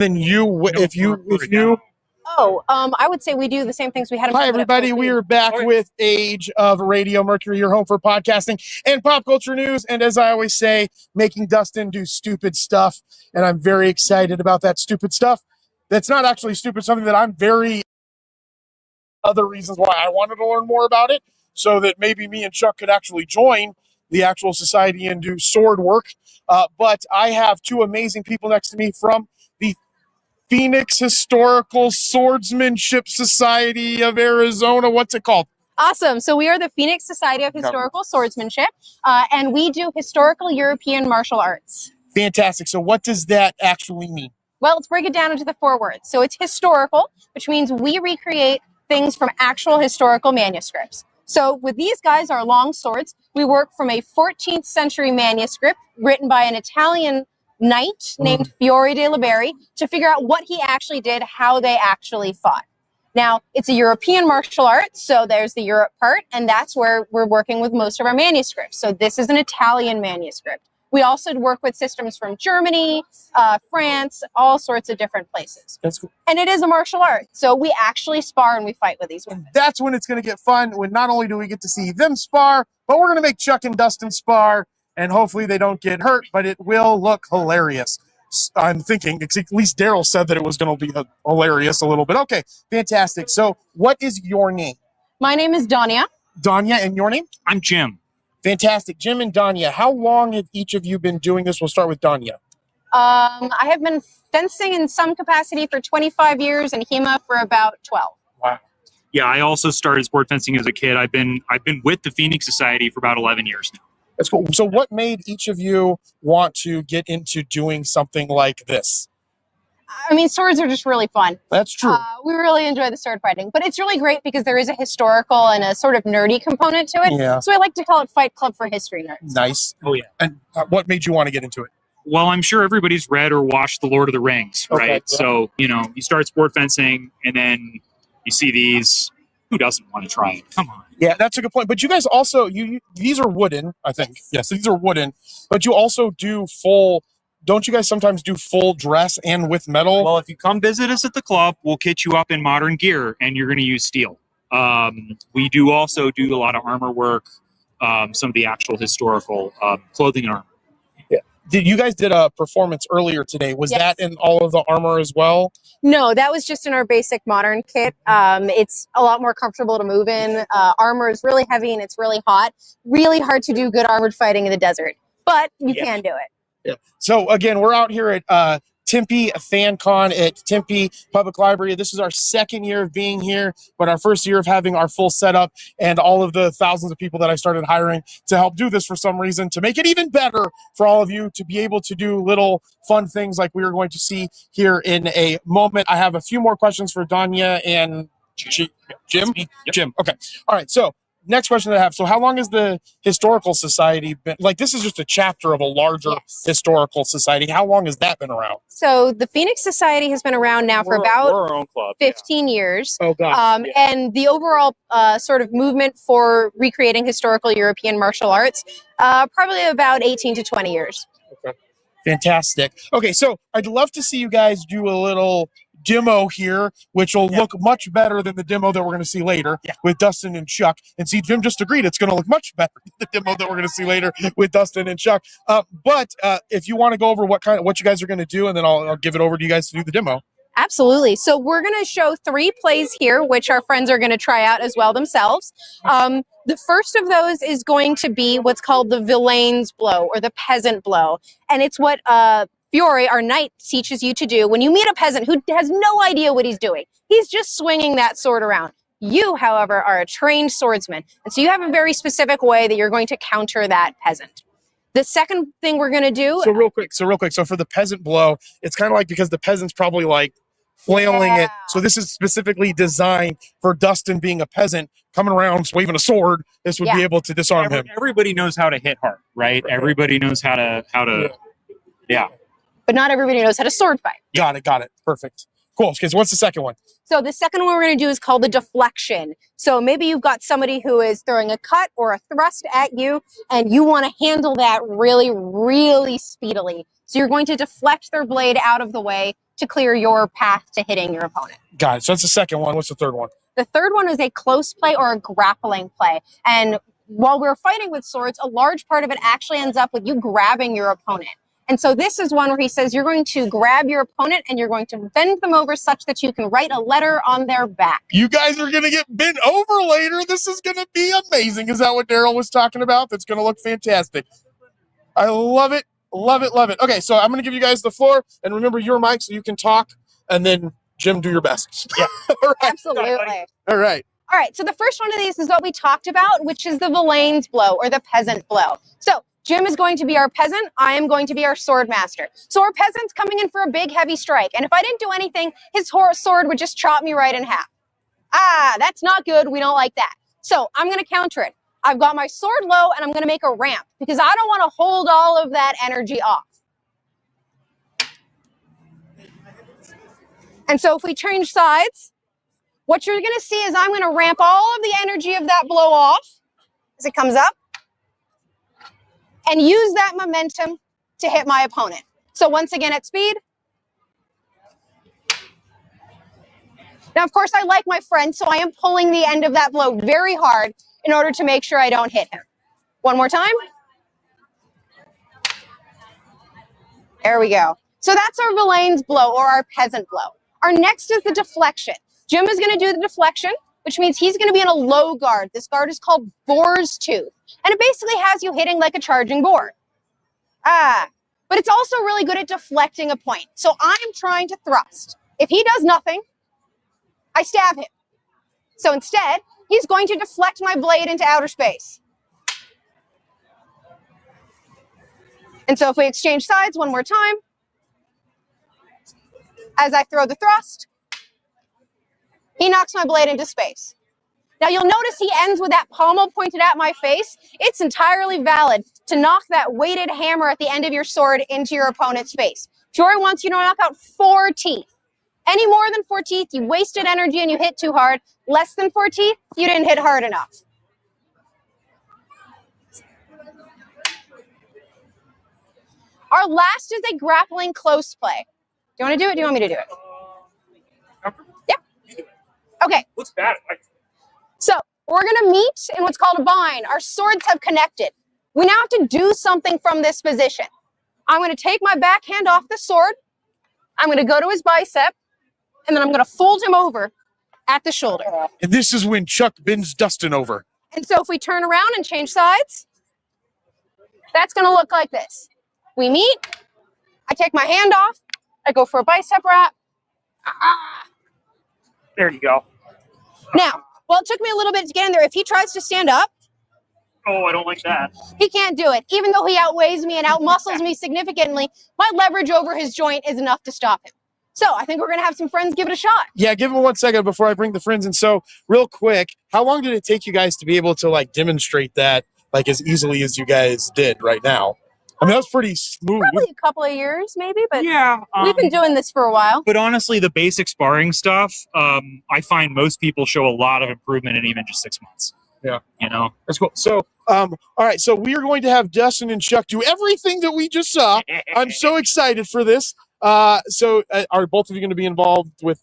Then if you. I would say we do the same things we had. Hi, everybody. We are back with Age of Radio Mercury, your home for podcasting and pop culture news. And as I always say, making Dustin do stupid stuff. And I'm very excited about that stupid stuff. That's not actually stupid, something that I'm very other reasons why I wanted to learn more about it, so that maybe me and Chuck could actually join the actual society and do sword work. But I have two amazing people next to me from the Phoenix Historical Swordsmanship Society of Arizona. What's it called? Awesome. So we are the Phoenix Society of Historical Swordsmanship, and we do historical European martial arts. Fantastic. So what does that actually mean? Well, let's break it down into the 4 words. So it's historical, which means we recreate things from actual historical manuscripts. So with these guys, our long swords, we work from a 14th century manuscript written by an Italian knight named Fiore de Liberi to figure out what he actually did, how they actually fought. Now, it's a European martial art, so there's the Europe part, and that's where we're working with most of our manuscripts. So this is an Italian manuscript. We also work with systems from Germany, France, all sorts of different places. That's cool. And it is a martial art, so we actually spar and we fight with these weapons. That's when it's going to get fun, when not only do we get to see them spar, but we're going to make Chuck and Dustin spar, and hopefully they don't get hurt, but it will look hilarious. I'm thinking, at least Daryl said that it was going to be hilarious a little bit. Okay, fantastic. So what is your name? My name is Danya. Danya, and your name? I'm Jim. Fantastic. Jim and Danya, how long have each of you been doing this? We'll start with Danya. I have been fencing in some capacity for 25 years and HEMA for about 12. Wow. Yeah, I also started sport fencing as a kid. I've been with the Phoenix Society for about 11 years now. That's cool. So what made each of you want to get into doing something like this? I mean, swords are just really fun. That's true. We really enjoy the sword fighting, but it's really great because there is a historical and a sort of nerdy component to it. Yeah. So I like to call it Fight Club for history nerds. Nice. Oh, yeah. And what made you want to get into it? Well, I'm sure everybody's read or watched The Lord of the Rings, right? Okay, yeah. So, you start sport fencing and then you see these. Who doesn't want to try it? Come on. Yeah, that's a good point. But you guys also, these are wooden, I think. Yes, these are wooden. But you also do don't you guys sometimes do full dress and with metal? Well, if you come visit us at the club, we'll kit you up in modern gear and you're going to use steel. We do also do a lot of armor work, some of the actual historical clothing and armor. Yeah. You guys did a performance earlier today. Was that in all of the armor as well? No, that was just in our basic modern kit. It's a lot more comfortable to move in. Armor is really heavy and it's really hot. Really hard to do good armored fighting in the desert, but you can do it. Yeah. So again, we're out here at Tempe FanCon at Tempe Public Library. This is our second year of being here, but our first year of having our full setup and all of the thousands of people that I started hiring to help do this for some reason, to make it even better for all of you to be able to do little fun things like we are going to see here in a moment. I have a few more questions for Danya and Jim. Yep. Jim. Okay. All right. So next question that I have. So how long has the Historical Society been? Like, this is just a chapter of a larger historical society. How long has that been around? So the Phoenix Society has been around now for about 15 years. Oh, gosh. And the overall sort of movement for recreating historical European martial arts, probably about 18 to 20 years. Okay. Fantastic. Okay, so I'd love to see you guys do a little demo here, which will look much better than the demo that we're going to see later with Dustin and Chuck. And see, Jim just agreed it's going to look much better than the demo that we're going to see later with Dustin and Chuck. But if you want to go over what you guys are going to do, and then I'll give it over to you guys to do the demo. Absolutely. So we're going to show 3 plays here, which our friends are going to try out as well themselves. The first of those is going to be what's called the villain's blow or the peasant blow. And it's what Fiore, our knight, teaches you to do when you meet a peasant who has no idea what he's doing. He's just swinging that sword around. You, however, are a trained swordsman. And so you have a very specific way that you're going to counter that peasant. The second thing we're going to do... So real quick. So for the peasant blow, it's kind of like because the peasant's probably like flailing it. So this is specifically designed for Dustin being a peasant, coming around, waving a sword. This would be able to disarm him. Everybody knows how to hit hard, right? Everybody knows how to. But not everybody knows how to sword fight. Got it. Perfect. Cool. Okay, so what's the second one? So the second one we're going to do is called the deflection. So maybe you've got somebody who is throwing a cut or a thrust at you, and you want to handle that really, really speedily. So you're going to deflect their blade out of the way to clear your path to hitting your opponent. Got it. So that's the second one. What's the third one? The third one is a close play or a grappling play. And while we're fighting with swords, a large part of it actually ends up with you grabbing your opponent. And so this is one where he says you're going to grab your opponent and you're going to bend them over such that you can write a letter on their back. You guys are going to get bent over later. This is going to be amazing. Is that what Daryl was talking about? That's going to look fantastic. I love it. Love it. Love it. Okay, so I'm going to give you guys the floor. And remember your mic so you can talk. And then, Jim, do your best. Yeah. All right. Absolutely. All right. All right, so the first one of these is what we talked about, which is the Villain's blow or the peasant blow. So Jim is going to be our peasant. I am going to be our sword master. So our peasant's coming in for a big, heavy strike. And if I didn't do anything, his sword would just chop me right in half. Ah, that's not good. We don't like that. So I'm going to counter it. I've got my sword low, and I'm going to make a ramp because I don't want to hold all of that energy off. And so if we change sides, what you're going to see is I'm going to ramp all of the energy of that blow off as it comes up and use that momentum to hit my opponent. So once again at speed. Now, of course, I like my friend, so I am pulling the end of that blow very hard in order to make sure I don't hit him. One more time. There we go. So that's our Villain's blow or our peasant blow. Our next is the deflection. Jim is going to do the deflection, which means he's going to be in a low guard. This guard is called boar's tooth. And it basically has you hitting like a charging boar. But it's also really good at deflecting a point. So I'm trying to thrust. If he does nothing, I stab him. So instead, he's going to deflect my blade into outer space. And so if we exchange sides one more time, as I throw the thrust, he knocks my blade into space. Now you'll notice he ends with that pommel pointed at my face. It's entirely valid to knock that weighted hammer at the end of your sword into your opponent's face. Jory wants you to knock out 4 teeth. Any more than 4 teeth, you wasted energy and you hit too hard. Less than 4 teeth, you didn't hit hard enough. Our last is a grappling close play. Do you want to do it? Do you want me to do it? Yeah. Okay. Looks bad. So we're going to meet in what's called a bind. Our swords have connected. We now have to do something from this position. I'm going to take my backhand off the sword. I'm going to go to his bicep. And then I'm going to fold him over at the shoulder. And this is when Chuck bends Dustin over. And so if we turn around and change sides, that's going to look like this. We meet. I take my hand off. I go for a bicep wrap. There you go. Now, well, it took me a little bit to get in there. If he tries to stand up, Oh, I don't like that. he can't do it. Even though he outweighs me and outmuscles me significantly, my leverage over his joint is enough to stop him. So I think we're going to have some friends give it a shot. Yeah, give him 1 second before I bring the friends in. So real quick, how long did it take you guys to be able to like demonstrate that like as easily as you guys did right now? I mean, that was pretty smooth. Probably a couple of years, maybe, but Yeah. we've been doing this for a while. But honestly, the basic sparring stuff, I find most people show a lot of improvement in even just 6 months. Yeah. You know? That's cool. So, all right. So we are going to have Dustin and Chuck do everything that we just saw. I'm so excited for this. So are both of you going to be involved with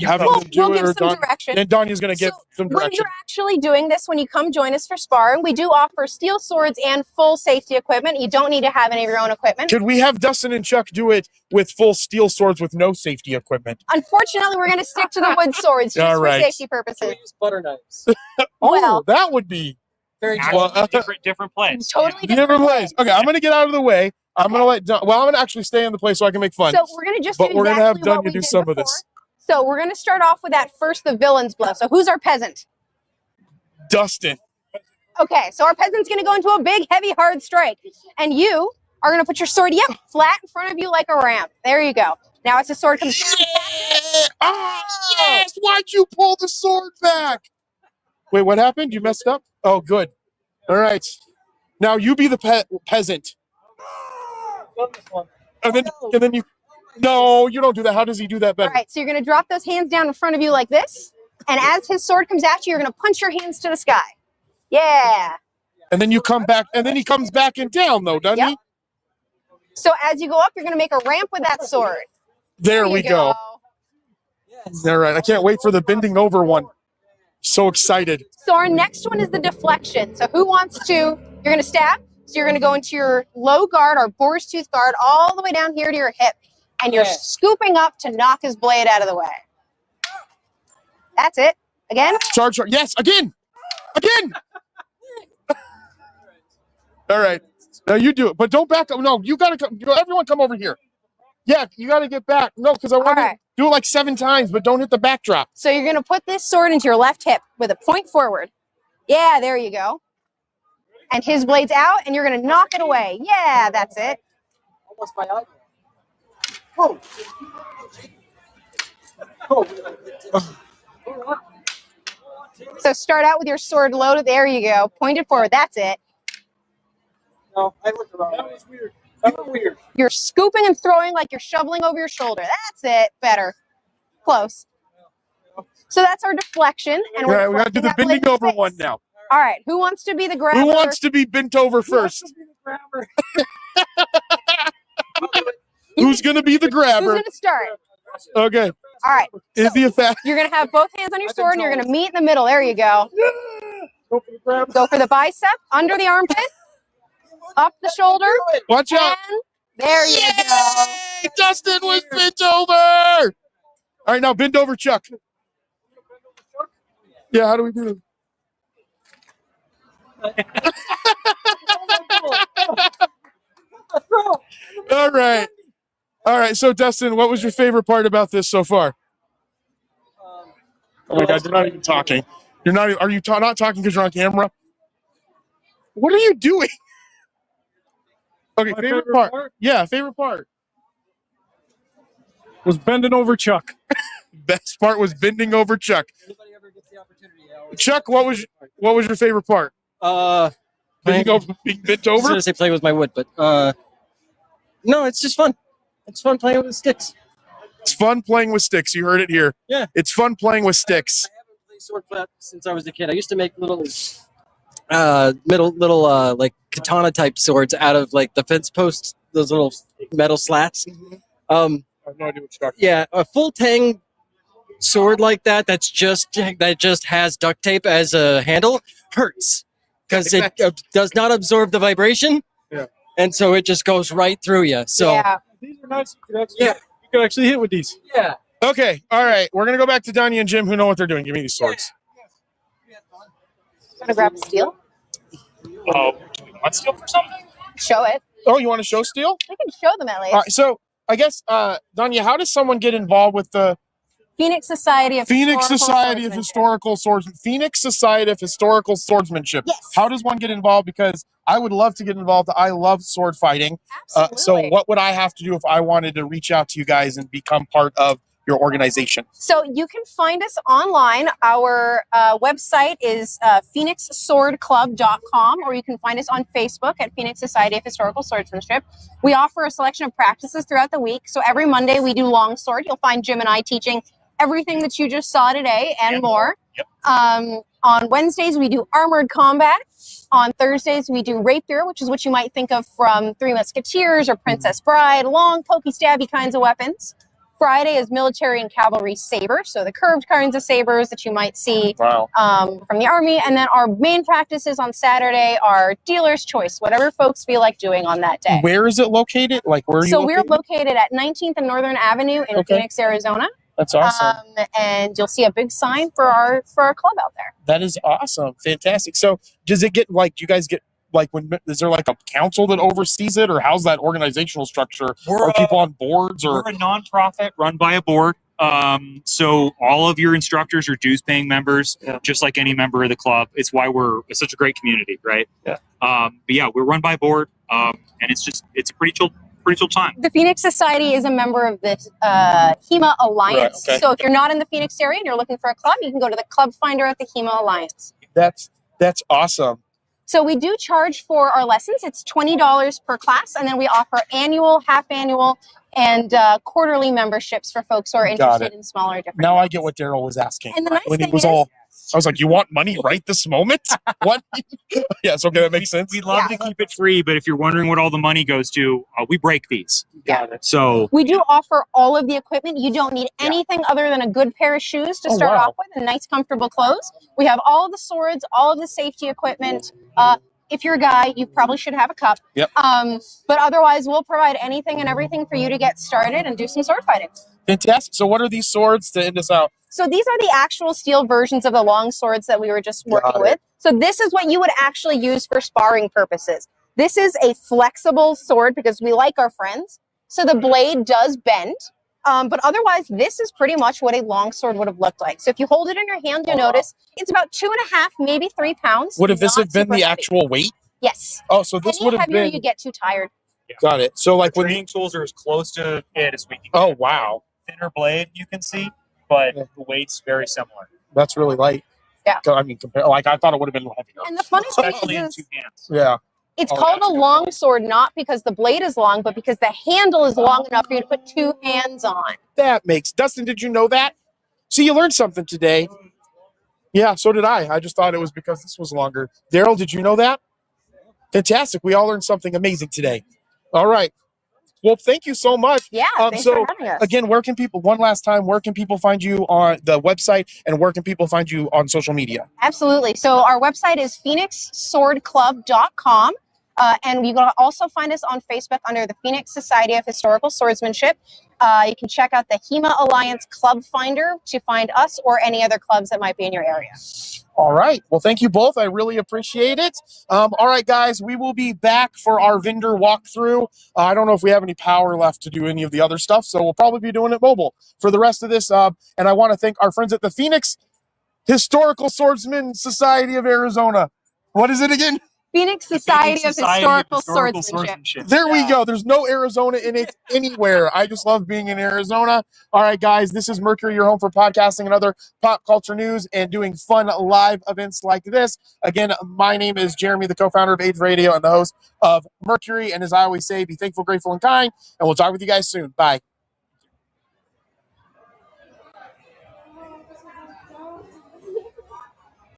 having them do We'll it? give Or some Don- direction. And Donya's going to give some When direction. you're actually doing this, when you come join us for sparring, we do offer steel swords and full safety equipment. You don't need to have any of your own equipment. Could we have Dustin and Chuck do it with full steel swords with no safety equipment? Unfortunately, we're going to stick to the wood swords just All right. for safety purposes. Use butter knives. Oh, Well- that would be Very Actually, Well, different plays. Totally different ways. Okay, I'm going to get out of the way. I'm going to let Don, well, I'm going to actually stay in the place so I can make fun. So we're going to just But do we're gonna have exactly what Dunya we do did some of before. this. So we're going to start off with that first, the villain's blow. So who's our peasant? Dustin. Okay, so our peasant's going to go into a big, heavy, hard strike. And you are going to put your sword, flat in front of you like a ramp. There you go. Now as the sword comes down. Oh, yes! Why'd you pull the sword back? Wait, what happened? You messed up? Oh, good. All right. Now you be the peasant. Love this one. And then you No, you don't do that. How does he do that better? All right, so you're going to drop those hands down in front of you like this. And as his sword comes at you, you're going to punch your hands to the sky. Yeah. And then you come back, and then he comes back and down, though, doesn't he? So as you go up, you're going to make a ramp with that sword. There we go. All right, I can't wait for the bending over one. So excited. So our next one is the deflection. So who wants to, you're going to stab. So you're going to go into your low guard or boar's tooth guard all the way down here to your hip. And you're scooping up to knock his blade out of the way. That's it. Again? Charge. Yes, again. Again. All right. Now you do it. But don't back up. No, you got to come. Everyone come over here. Yeah, you got to get back. No, because I want to do it like 7 times, but don't hit the backdrop. So you're going to put this sword into your left hip with a point forward. Yeah, there you go. And his blade's out, and you're going to knock it away. Yeah, that's it. Almost my eye. Whoa. So start out with your sword loaded. There you go. Point it forward. That's it. No, I looked around. That was weird. That was weird. You're scooping and throwing like you're shoveling over your shoulder. That's it. Better. Close. So that's our deflection. And we got to do the bending over one now. All right. Who wants to be the grabber? Who wants to be bent over first? Who's going to be the grabber? Who's going to start? Okay. All right. Is he a fat? You're going to have both hands on your sword, and you're going to meet in the middle. There you go. Go for the bicep, under the armpit, up the shoulder. Watch out. And there you go. Dustin was bent over. All right, now bend over, Chuck. Yeah, how do we do it? All right. All right, so Dustin, what was your favorite part about this so far? Oh my God, you're not even talking. You're not. Are you not talking because you're on camera? What are you doing? Okay, favorite part. Yeah, favorite part was bending over Chuck. Best part was bending over Chuck. Anybody ever gets the opportunity? Chuck, what was your favorite part? Being bent over. I was gonna say play with my wood, but no, it's just fun. It's fun playing with the sticks. It's fun playing with sticks. You heard it here. Yeah. It's fun playing with sticks. I haven't played sword flat since I was a kid. I used to make little like katana type swords out of like the fence posts, those little metal slats. I have no idea what you're talking Yeah, a full tang sword like that that just has duct tape as a handle hurts because it does not absorb the vibration. Yeah. And so it just goes right through you. So Yeah. These are nice. You could actually hit with these. yeah. Okay, all right. We're gonna go back to Donnie and Jim, who know what they're doing. Give me these swords. Want to grab a steel? Oh, do we want steel for something? Show it. Oh, you want to show steel? We can show them at least. All right. So I guess, Donnie, how does someone get involved with the Phoenix Society of Historical Swordsmanship? Phoenix Society of Historical Swordsmanship. Yes. How does one get involved? Because I would love to get involved. I love sword fighting. Absolutely. So what would I have to do if I wanted to reach out to you guys and become part of your organization? So you can find us online. Our website is phoenixswordclub.com, or you can find us on Facebook at Phoenix Society of Historical Swordsmanship. We offer a selection of practices throughout the week. So every Monday we do longsword. You'll find Jim and I teaching everything that you just saw today and more. Yep. On Wednesdays, we do armored combat. On Thursdays, we do rapier, which is what you might think of from Three Musketeers or Princess Bride, long, pokey, stabby kinds of weapons. Friday is military and cavalry saber, so the curved kinds of sabers that you might see from the army. And then our main practices on Saturday are dealer's choice, whatever folks feel like doing on that day. Where is it located? Like, where are you We're located at 19th and Northern Avenue in Phoenix, Arizona. That's awesome. And you'll see a big sign for our club out there. That is awesome. Fantastic. So does it get like, do you guys get like, is there like a council that oversees it, or how's that organizational structure? Are people on boards, or? We're a nonprofit run by a board. So all of your instructors are dues paying members, just like any member of the club. It's why we're such a great community, right? Yeah. But yeah, we're run by a board, and it's a pretty chill time. The Phoenix Society is a member of the HEMA Alliance. Right, okay. So if you're not in the Phoenix area and you're looking for a club, you can go to the club finder at the HEMA Alliance. That's awesome. So we do charge for our lessons. It's $20 per class, and then we offer annual, half annual, and quarterly memberships for folks who are interested in smaller different. Now I get what Daryl was asking. And the nice when he thing was is, all, I was like, "You want money right this moment?" What? Yes, okay, that makes sense. We'd love to keep it free, but if you're wondering what all the money goes to, we break these. Got it. So we do offer all of the equipment. You don't need anything other than a good pair of shoes to start off with and nice, comfortable clothes. We have all of the swords, all of the safety equipment. If you're a guy, you probably should have a cup. Yep. But otherwise, we'll provide anything and everything for you to get started and do some sword fighting. Fantastic. So what are these swords to end us out? So these are the actual steel versions of the long swords that we were just working with. So this is what you would actually use for sparring purposes. This is a flexible sword because we like our friends. So the blade does bend. But otherwise, this is pretty much what a long sword would have looked like. So if you hold it in your hand, you'll notice it's about 2.5, maybe 3 pounds. Would have this have been the actual weight? Yes. Oh, so this would have heavier, been. you get too tired. Got it. So like when training tools are as close to it as we can. Oh wow. Thinner blade, you can see, but the weight's very similar. That's really light. Yeah. I mean, like I thought it would have been heavier. And the funny Especially thing in is, 2 hands. Yeah. it's called a long sword not because the blade is long, but because the handle is long enough for you to put 2 hands on. That makes. Dustin, did you know that? See, you learned something today. Yeah, so did I. I just thought it was because this was longer. Daryl, did you know that? Fantastic. We all learned something amazing today. All right. Well, thank you so much. Yeah, thanks so for having us. again, where can people, one last time, where can people find you on the website and where can people find you on social media? Absolutely. So our website is phoenixswordclub.com. And you can also find us on Facebook under the Phoenix Society of Historical Swordsmanship. You can check out the HEMA Alliance Club Finder to find us or any other clubs that might be in your area. All right. Well, thank you both. I really appreciate it. All right, guys, we will be back for our vendor walkthrough. I don't know if we have any power left to do any of the other stuff, so we'll probably be doing it mobile for the rest of this. And I want to thank our friends at the Phoenix Historical Swordsman Society of Arizona. What is it again? Phoenix Society of Historical Swordsmanship. There we go. There's no Arizona in it anywhere. I just love being in Arizona. All right, guys, this is Mercury, your home for podcasting and other pop culture news and doing fun live events like this. Again, my name is Jeremy, the co-founder of Age Radio and the host of Mercury. And as I always say, be thankful, grateful, and kind. And we'll talk with you guys soon. Bye.